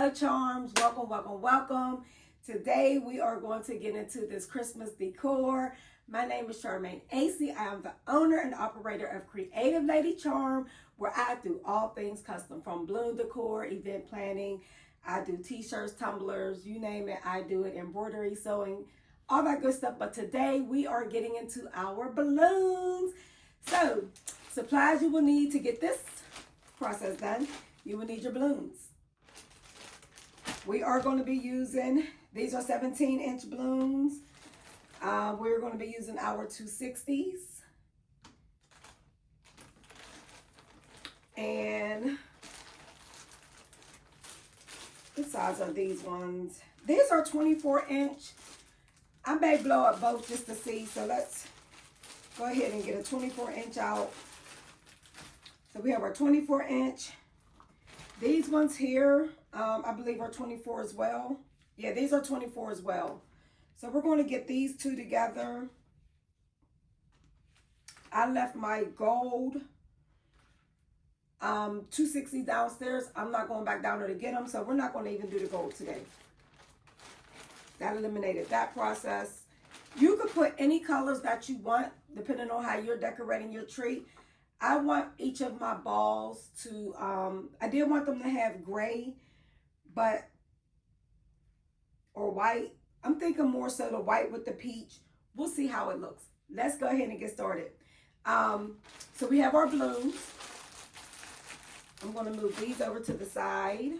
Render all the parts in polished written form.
Hello charms, welcome, welcome, welcome. Today we are going to get into this Christmas decor. My name is Charmaine AC. I am the owner and operator of Creative Lady Charm, where I do all things custom, from balloon decor, event planning. I do t-shirts, tumblers, you name it, I do it, embroidery, sewing, all that good stuff. But today we are getting into our balloons. So, supplies you will need to get this process done. You will need your balloons. We are going to be using, these are 17-inch balloons. We're going to be using our 260s. And the size are these ones. These are 24-inch. I may blow up both just to see. So let's go ahead and get a 24-inch out. So we have our 24-inch. These ones here, I believe are 24 as well. Yeah, these are 24 as well. So we're going to get these two together. I left my gold 260 downstairs. I'm not going back down there to get them, so we're not going to even do the gold today. That eliminated that process. You could put any colors that you want, depending on how you're decorating your tree. I want each of my balls to, I did want them to have gray, or white. I'm thinking more so the white with the peach. We'll see how it looks. Let's go ahead and get started. So we have our balloons. I'm going to move these over to the side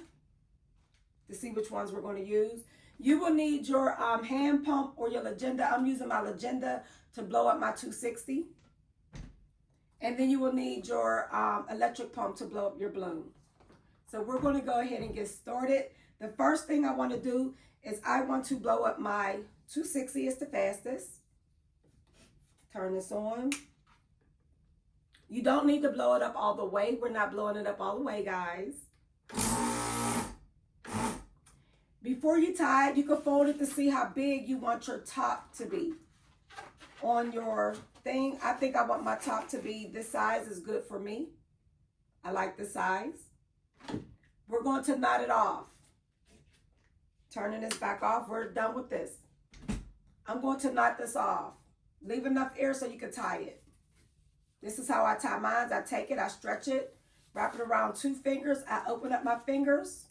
to see which ones we're going to use. You will need your hand pump or your Lagenda. I'm using my Lagenda to blow up my 260. And then you will need your electric pump to blow up your balloon. So we're going to go ahead and get started. The first thing I want to do is I want to blow up my 260. It's the fastest. Turn this on. You don't need to blow it up all the way. We're not blowing it up all the way, guys. Before you tie it, you can fold it to see how big you want your top to be on your thing. I think I want my top to be this size is good for me. I like this size. We're going to knot it off. Turning this back off. We're done with this. I'm going to knot this off. Leave enough air so you can tie it. This is how I tie mine. I take it, I stretch it, wrap it around 2 fingers. I open up my fingers,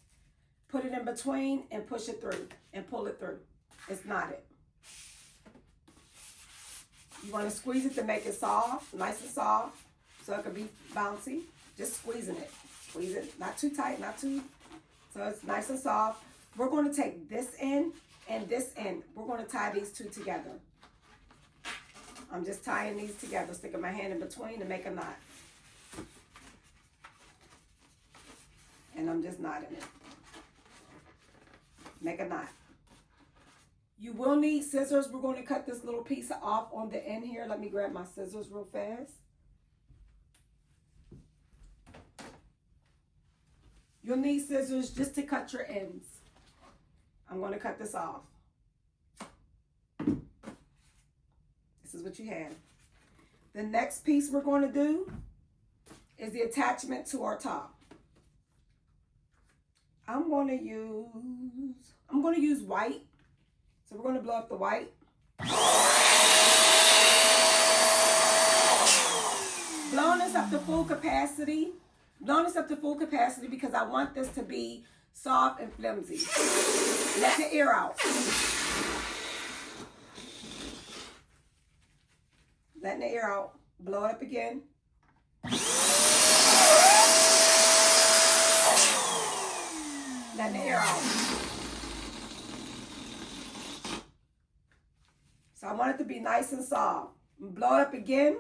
put it in between, and push it through and pull it through. It's knotted. You want to squeeze it to make it soft, nice and soft, so it can be bouncy. Just squeezing it. Squeeze it, not too tight, not too, so it's nice and soft. We're going to take this end and this end. We're going to tie these two together. I'm just tying these together, sticking my hand in between to make a knot. And I'm just knotting it. Make a knot. You will need scissors. We're going to cut this little piece off on the end here. Let me grab my scissors real fast. You'll need scissors just to cut your ends. I'm going to cut this off. This is what you have. The next piece we're going to do is the attachment to our top. I'm going to use white. So we're going to blow up the white. Blowing this up to full capacity. Blowing this up to full capacity because I want this to be soft and flimsy. Let the air out. Letting the air out. Blow it up again. Letting the air out. So I want it to be nice and soft. Blow it up again.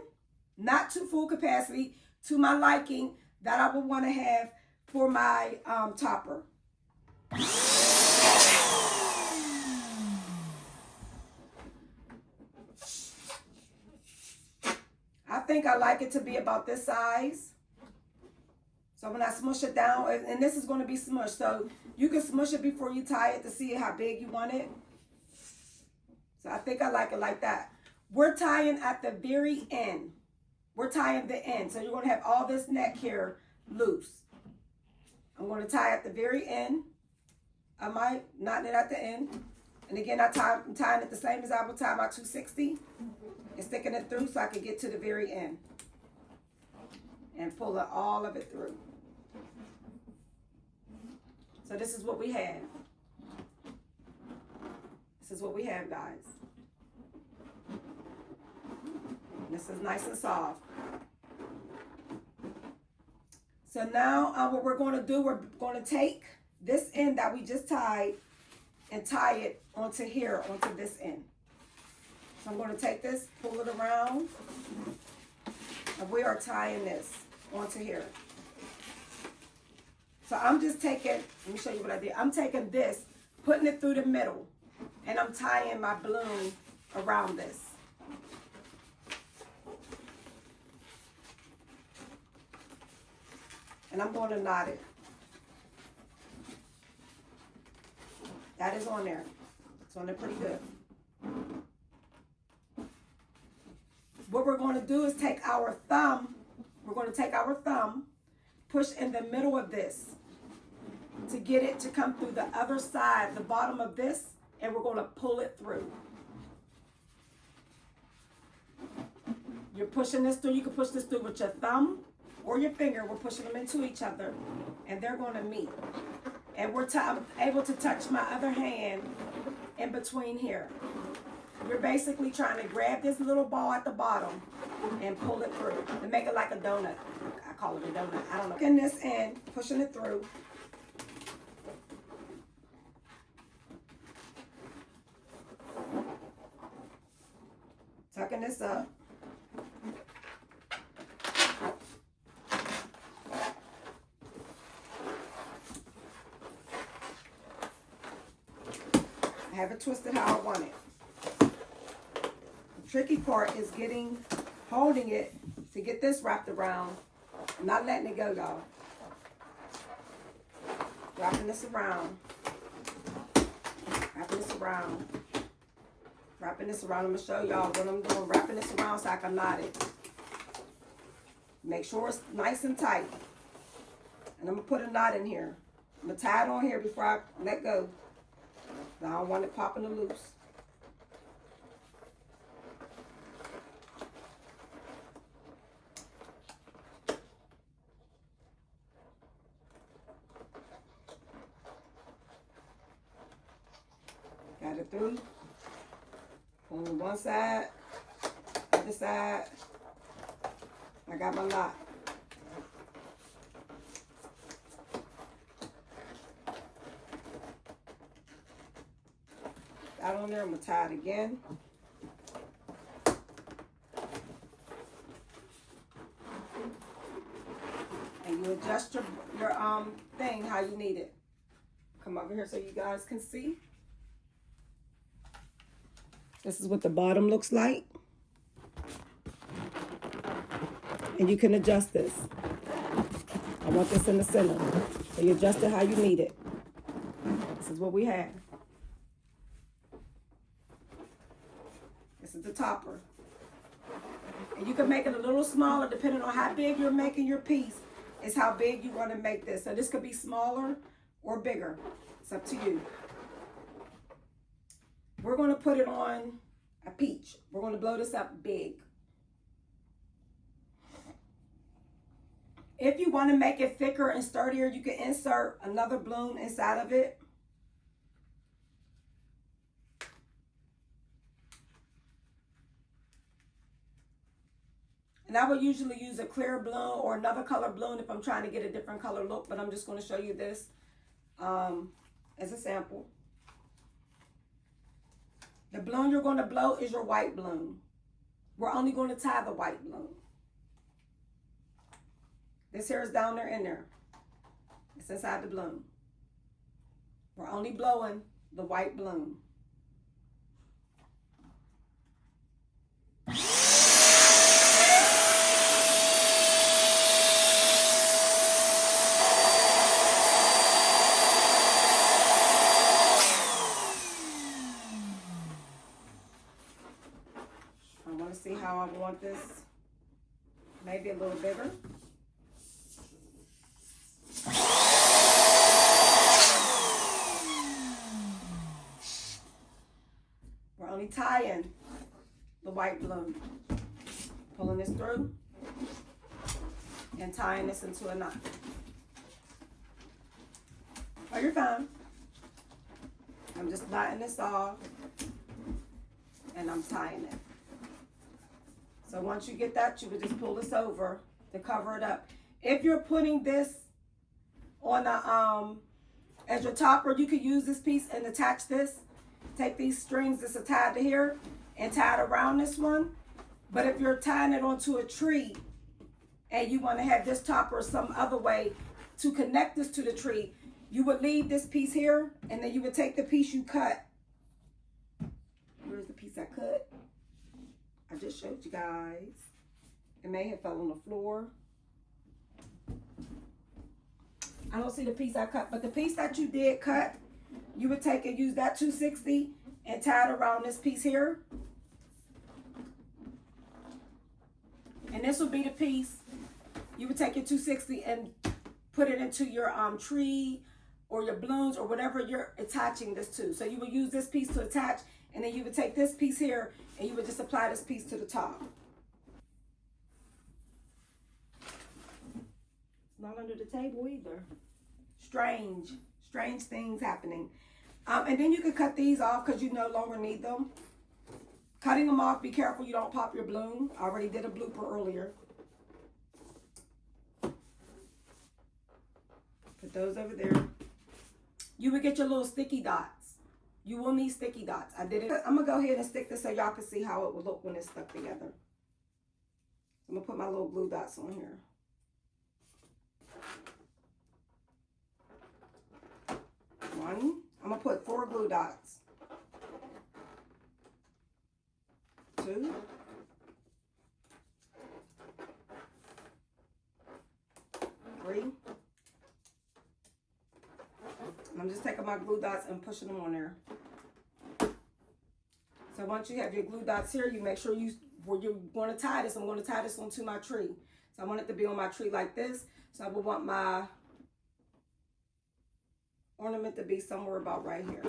Not to full capacity. To my liking that I would want to have for my topper. I think I like it to be about this size. So when I smush it down, and this is going to be smushed, so you can smush it before you tie it to see how big you want it. So I think I like it like that. We're tying at the very end. We're tying the end. So you're going to have all this neck here loose. I'm going to tie at the very end. of my knotting it at the end. And again, I'm tying it the same as I would tie my 260 and sticking it through so I can get to the very end and pulling all of it through. So this is what we have. This is what we have, guys. This is nice and soft. So now what we're going to do, we're going to take this end that we just tied and tie it onto here, onto this end. So I'm going to take this, pull it around, and we are tying this onto here. So I'm just taking, let me show you what I did. I'm taking this, putting it through the middle, and I'm tying my balloon around this. And I'm going to knot it. That is on there. It's on there pretty good. What we're going to do is take our thumb, push in the middle of this to get it to come through the other side, the bottom of this, and we're going to pull it through. You're pushing this through. You can push this through with your thumb or your finger. We're pushing them into each other, and they're going to meet. And I'm able to touch my other hand in between here. You're basically trying to grab this little ball at the bottom and pull it through to make it like a donut. I call it a donut. I don't know. In this end, pushing it through. Tucking this up. I have it twisted how I want it. The tricky part is holding it to get this wrapped around, not letting it go, y'all. Wrapping this around. Wrapping this around. Wrapping this around. I'm going to show y'all what I'm doing. Wrapping this around so I can knot it. Make sure it's nice and tight. And I'm going to put a knot in here. I'm going to tie it on here before I let go. I don't want it popping loose. Got it through. On one side, other side. I got my knot. Got on there, I'm gonna tie it again. And you adjust your thing how you need it. Come over here so you guys can see. This is what the bottom looks like. And you can adjust this. I want this in the center. So you adjust it how you need it. This is what we have. This is the topper. And you can make it a little smaller depending on how big you're making your piece. Is how big you want to make this. So this could be smaller or bigger. It's up to you. We're going to put it on a peach. We're going to blow this up big. If you want to make it thicker and sturdier, you can insert another balloon inside of it. And I would usually use a clear balloon or another color balloon if I'm trying to get a different color look, but I'm just going to show you this as a sample. The balloon you're going to blow is your white balloon. We're only going to tie the white balloon. This here is down there in there. It's inside the balloon. We're only blowing the white balloon. See how I want this, maybe a little bigger. the white balloon. Pulling this through and tying this into a knot. Oh, you're fine. I'm just knotting this off and I'm tying it. So once you get that, you would just pull this over to cover it up. If you're putting this on the as your topper, you could use this piece and attach this. Take these strings that's tied to here and tie it around this one. But if you're tying it onto a tree and you want to have this topper some other way to connect this to the tree, you would leave this piece here and then you would take the piece you cut. Where's the piece I cut? I just showed you guys. It may have fell on the floor. I don't see the piece I cut, but the piece that you did cut, you would take and use that 260 and tie it around this piece here. And this would be the piece. You would take your 260 and put it into your tree or your balloons or whatever you're attaching this to. So you would use this piece to attach, and then you would take this piece here and you would just apply this piece to the top. It's not under the table either. Strange things happening. And then you can cut these off because you no longer need them. Cutting them off, be careful you don't pop your balloon. I already did a blooper earlier. Put those over there. You would get your little sticky dots. You will need sticky dots. I did it. I'm going to go ahead and stick this so y'all can see how it will look when it's stuck together. I'm going to put my little glue dots on here. One. I'm going to put 4 glue dots. 2. 3. I'm just taking my glue dots and pushing them on there. So once you have your glue dots here, you make sure where you're going to tie this, I'm going to tie this onto my tree. So I want it to be on my tree like this. So I would want my ornament to be somewhere about right here.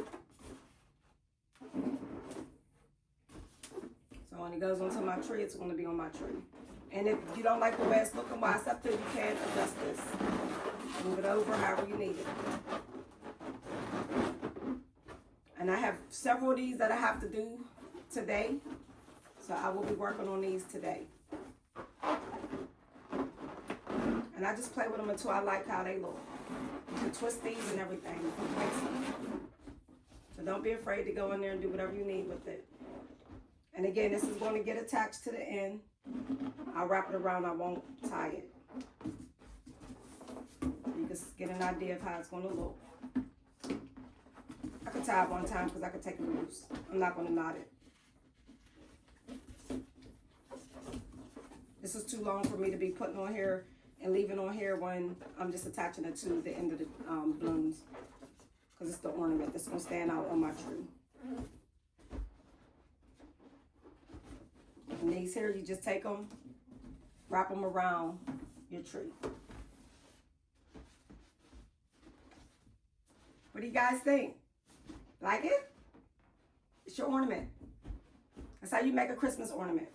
So when it goes onto my tree, it's going to be on my tree. And if you don't like the way it's looking while it's up there, you can adjust this. Move it over however you need it. And I have several of these that I have to do today. So I will be working on these today. And I just play with them until I like how they look. You can twist these and everything. So don't be afraid to go in there and do whatever you need with it. And again, this is going to get attached to the end. I'll wrap it around. I won't tie it. You can get an idea of how it's going to look. I could tie it one time because I could take it loose. I'm not going to knot it. This is too long for me to be putting on here and leaving on here when I'm just attaching it to the end of the balloons. Because it's the ornament that's going to stand out on my tree. And these here, you just take them, wrap them around your tree. What do you guys think? Like it? It's your ornament. That's how you make a Christmas ornament.